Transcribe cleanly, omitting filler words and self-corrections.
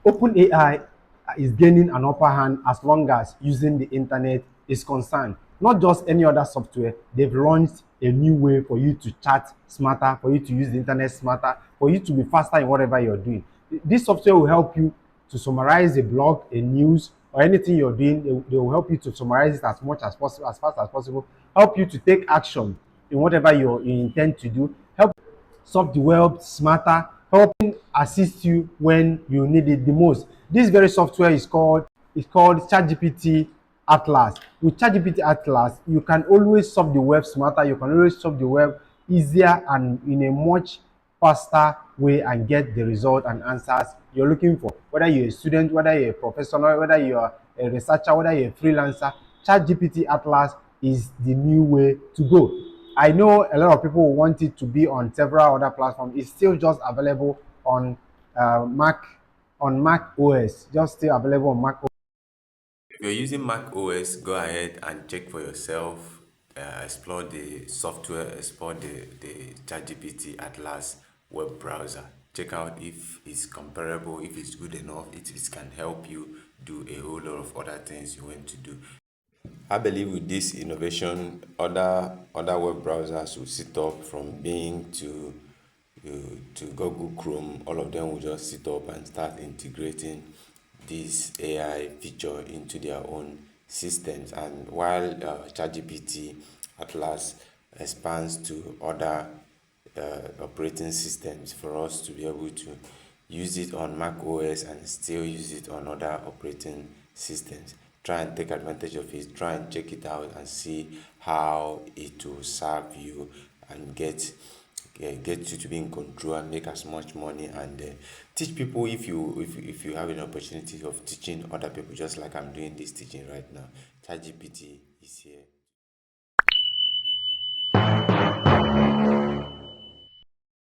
OpenAI is gaining an upper hand as long as using the internet is concerned. Not just any other software, they've launched a new way for you to chat smarter, for you to use the internet smarter, for you to be faster in whatever you're doing. This software will help you to summarize a blog, a news, or anything you're doing. They will help you to summarize it as much as possible, as fast as possible, help you to take action in whatever you intend to do, help solve the world smarter, helping assist you when you need it the most. This very software is called ChatGPT Atlas. With ChatGPT Atlas, you can always solve the web smarter, you can always solve the web easier and in a much faster way and get the result and answers you're looking for. Whether you're a student, whether you're a professional, whether you're a researcher, whether you're a freelancer, ChatGPT Atlas is the new way to go. I know a lot of people want it to be on several other platforms. It's still just available on Mac, on Mac OS, just still available on Mac. If you're using Mac OS, go ahead and check for yourself. Explore the software, explore the ChatGPT Atlas web browser. Check out if it's comparable, if it's good enough, if it can help you do a whole lot of other things you want to do. I believe with this innovation, other web browsers will sit up from Bing to Google Chrome. All of them will just sit up and start integrating this AI feature into their own systems. And while ChatGPT Atlas expands to other operating systems for us to be able to use it on Mac OS and still use it on other operating systems. Try and take advantage of it, try and check it out and see how it will serve you and get you to be in control and make as much money and teach people if you have an opportunity of teaching other people just like I'm doing this teaching right now. ChatGPT is here.